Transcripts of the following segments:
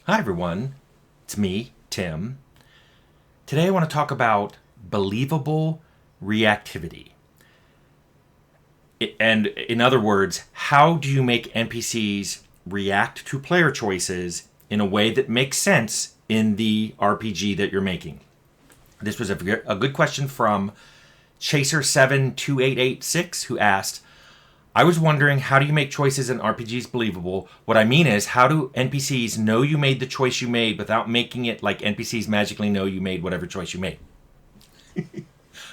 Hi everyone, it's me, Tim. Today I want to talk about believable reactivity. And in other words, how do you make NPCs react to player choices in a way that makes sense in the RPG that you're making? This was a good question from Chaser72886 who asked, I was wondering, how do you make choices in RPGs believable? What I mean is, how do NPCs know you made the choice you made without making it like NPCs magically know you made whatever choice you made?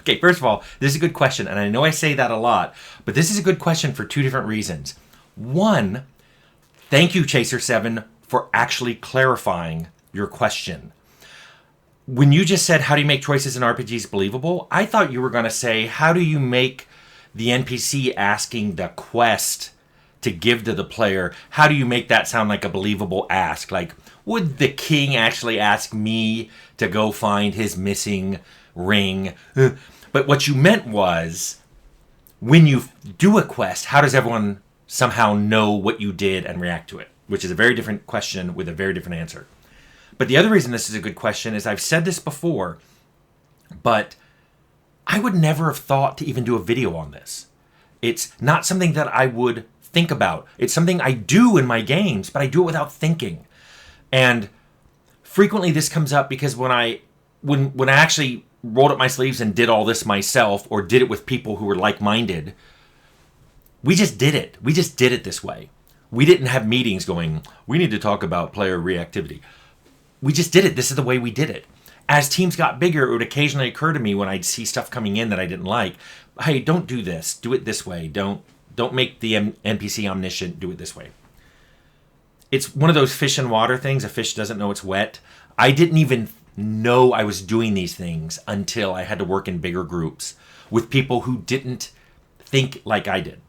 Okay, first of all, this is a good question, and I know I say that a lot, but this is a good question for two different reasons. One, thank you, Chaser7, for actually clarifying your question. When you just said, how do you make choices in RPGs believable? I thought you were going to say, how do you make the NPC asking the quest to give to the player, how do you make that sound like a believable ask? Like, would the king actually ask me to go find his missing ring? But what you meant was, when you do a quest, how does everyone somehow know what you did and react to it? Which is a very different question with a very different answer. But the other reason this is a good question is, I've said this before, but I would never have thought to even do a video on this. It's not something that I would think about. It's something I do in my games, but I do it without thinking. And frequently this comes up because when I actually rolled up my sleeves and did all this myself, or did it with people who were like-minded, we just did it. We just did it this way. We didn't have meetings going, we need to talk about player reactivity. We just did it. This is the way we did it. As teams got bigger, it would occasionally occur to me when I'd see stuff coming in that I didn't like, hey, don't do this. Do it this way. Don't make the NPC omniscient. Do it this way. It's one of those fish and water things. A fish doesn't know it's wet. I didn't even know I was doing these things until I had to work in bigger groups with people who didn't think like I did.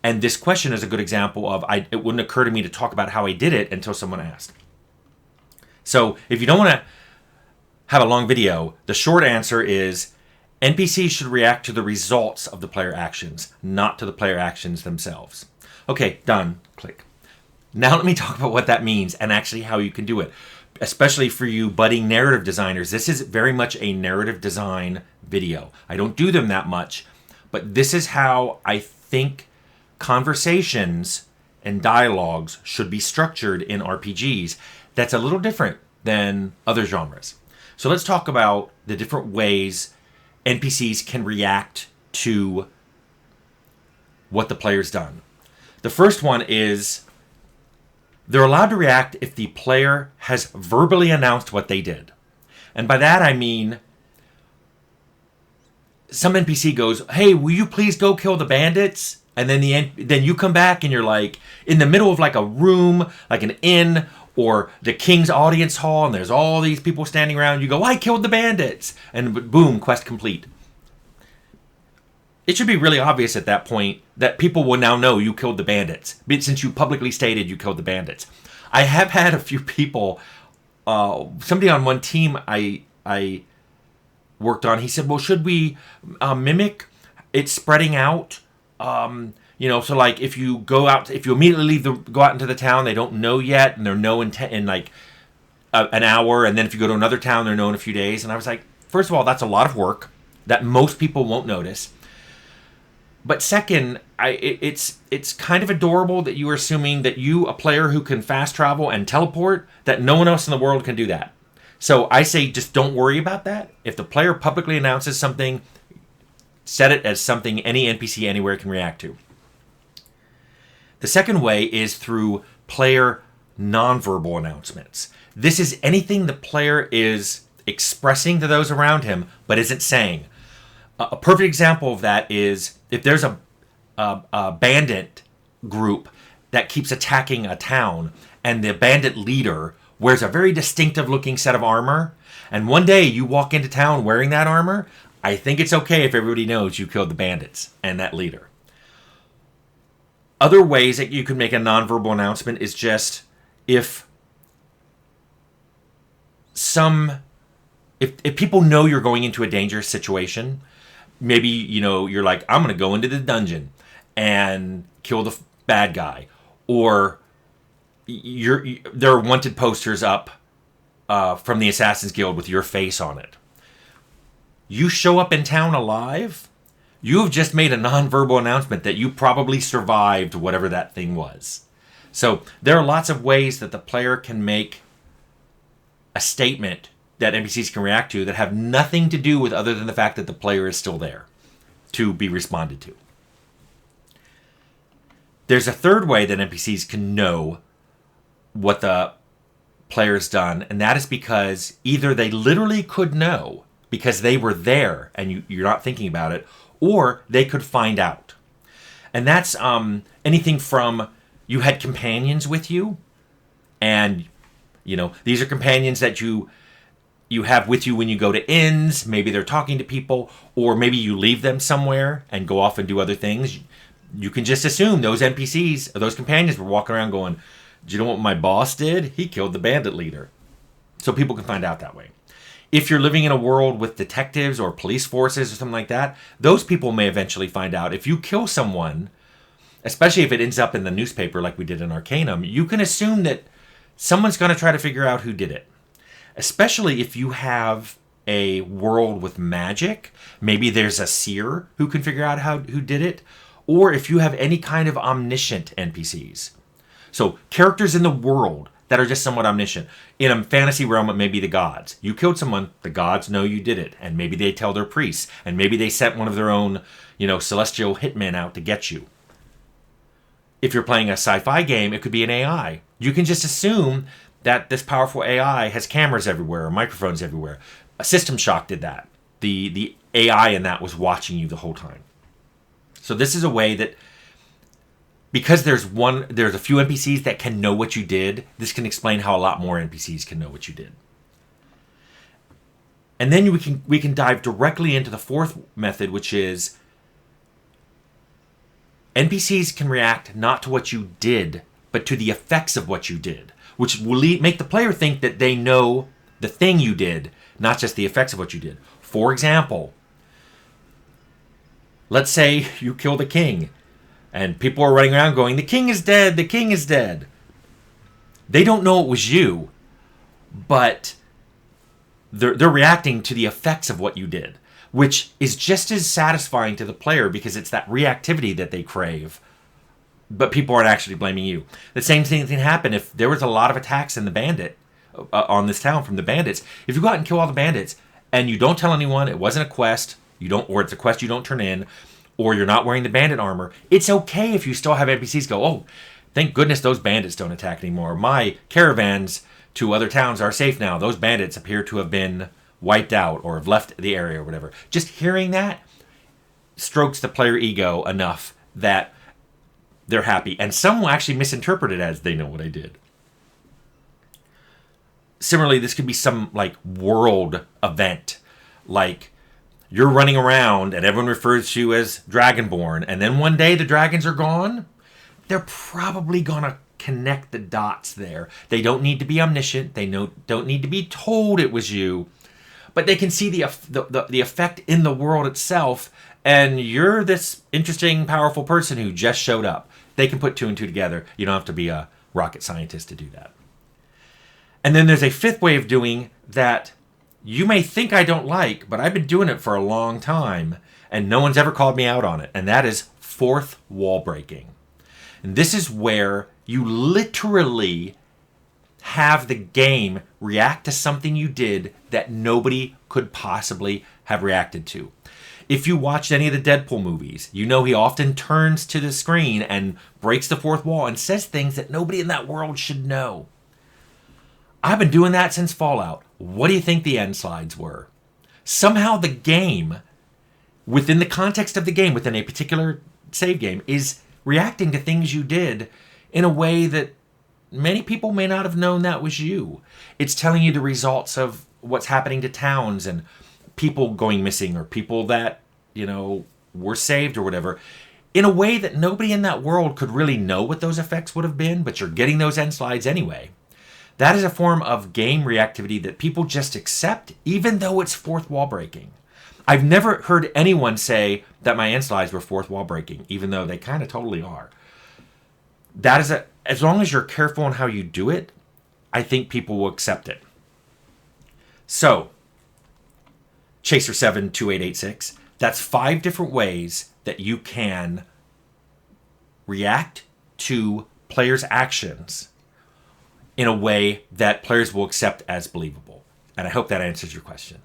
And this question is a good example of, it wouldn't occur to me to talk about how I did it until someone asked. So if you don't want to have a long video, the short answer is NPCs should react to the results of the player actions, not to the player actions themselves. Okay, done. Click. Now let me talk about what that means and actually how you can do it. Especially for you budding narrative designers, this is very much a narrative design video. I don't do them that much, but this is how I think conversations and dialogues should be structured in RPGs. That's a little different than other genres. So let's talk about the different ways NPCs can react to what the player's done. The first one is, they're allowed to react if the player has verbally announced what they did. And by that I mean, some NPC goes, hey, will you please go kill the bandits? And then then you come back and you're like in the middle of like a room, like an inn, or the king's audience hall, and there's all these people standing around. You go, I killed the bandits. And boom, quest complete. It should be really obvious at that point that people will now know you killed the bandits, since you publicly stated you killed the bandits. I have had a few people, somebody on one team I worked on, he said, well, should we mimic it spreading out? So like if you go out, if you immediately go out into the town, they don't know yet, and they're know in like an hour, and then if you go to another town, they're know in a few days. And I was like, first of all, that's a lot of work that most people won't notice. But second, it's kind of adorable that you are assuming that you, a player who can fast travel and teleport, that no one else in the world can do that. So I say just don't worry about that. If the player publicly announces something, set it as something any NPC anywhere can react to. The second way is through player nonverbal announcements. This is anything the player is expressing to those around him, but isn't saying. A perfect example of that is if there's a bandit group that keeps attacking a town, and the bandit leader wears a very distinctive looking set of armor, and one day you walk into town wearing that armor, I think it's okay if everybody knows you killed the bandits and that leader. Other ways that you can make a nonverbal announcement is just if people know you're going into a dangerous situation, maybe, you're like, I'm going to go into the dungeon and kill the bad guy. Or there are wanted posters up from the Assassin's Guild with your face on it. You show up in town alive, you have just made a nonverbal announcement that you probably survived whatever that thing was. So there are lots of ways that the player can make a statement that NPCs can react to that have nothing to do with other than the fact that the player is still there to be responded to. There's a third way that NPCs can know what the player's done, and that is because either they literally could know because they were there and you're not thinking about it, or they could find out. And that's anything from you had companions with you, and these are companions that you have with you when you go to inns. Maybe they're talking to people, or maybe you leave them somewhere and go off and do other things. You can just assume those NPCs, or those companions, were walking around going, "Do you know what my boss did? He killed the bandit leader." So people can find out that way. If you're living in a world with detectives or police forces or something like that, those people may eventually find out. If you kill someone, especially if it ends up in the newspaper like we did in Arcanum, you can assume that someone's going to try to figure out who did it. Especially if you have a world with magic. Maybe there's a seer who can figure out who did it. Or if you have any kind of omniscient NPCs. So characters in the world that are just somewhat omniscient. In a fantasy realm, it may be the gods. You killed someone, the gods know you did it. And maybe they tell their priests. And maybe they sent one of their own, celestial hitmen out to get you. If you're playing a sci-fi game, it could be an AI. You can just assume that this powerful AI has cameras everywhere, or microphones everywhere. A System Shock did that. The AI in that was watching you the whole time. So this is a way that, because there's a few NPCs that can know what you did, this can explain how a lot more NPCs can know what you did. And then we can dive directly into the fourth method, which is NPCs can react not to what you did, but to the effects of what you did, which will make the player think that they know the thing you did, not just the effects of what you did. For example, let's say you killed a king, and people are running around going, "The king is dead, the king is dead." They don't know it was you, but they're reacting to the effects of what you did, which is just as satisfying to the player because it's that reactivity that they crave. But people aren't actually blaming you. The same thing can happen if there was a lot of attacks in the bandit on this town from the bandits. If you go out and kill all the bandits and you don't tell anyone, it wasn't a quest, or it's a quest you don't turn in, or you're not wearing the bandit armor, it's okay if you still have NPCs go, "Oh, thank goodness those bandits don't attack anymore. My caravans to other towns are safe now. Those bandits appear to have been wiped out or have left the area," or whatever. Just hearing that strokes the player ego enough that they're happy. And some will actually misinterpret it as they know what I did. Similarly, this could be some world event. Like you're running around and everyone refers to you as Dragonborn, and then one day the dragons are gone. They're probably going to connect the dots there. They don't need to be omniscient. They don't need to be told it was you. But they can see the effect in the world itself, and you're this interesting, powerful person who just showed up. They can put two and two together. You don't have to be a rocket scientist to do that. And then there's a fifth way of doing that you may think I don't like, but I've been doing it for a long time, and no one's ever called me out on it, and that is fourth wall breaking. And this is where you literally have the game react to something you did that nobody could possibly have reacted to. If you watched any of the Deadpool movies, you know he often turns to the screen and breaks the fourth wall and says things that nobody in that world should know. I've been doing that since Fallout. What do you think the end slides were? Somehow the game, within the context of the game, within a particular save game, is reacting to things you did in a way that many people may not have known that was you. It's telling you the results of what's happening to towns and people going missing, or people that, were saved or whatever, in a way that nobody in that world could really know what those effects would have been, but you're getting those end slides anyway. That is a form of game reactivity that people just accept, even though it's fourth wall breaking. I've never heard anyone say that my end slides were fourth wall breaking, even though they kind of totally are. That is as long as you're careful in how you do it, I think people will accept it. So, Chaser72886, that's 5 different ways that you can react to players' actions in a way that players will accept as believable. And I hope that answers your question.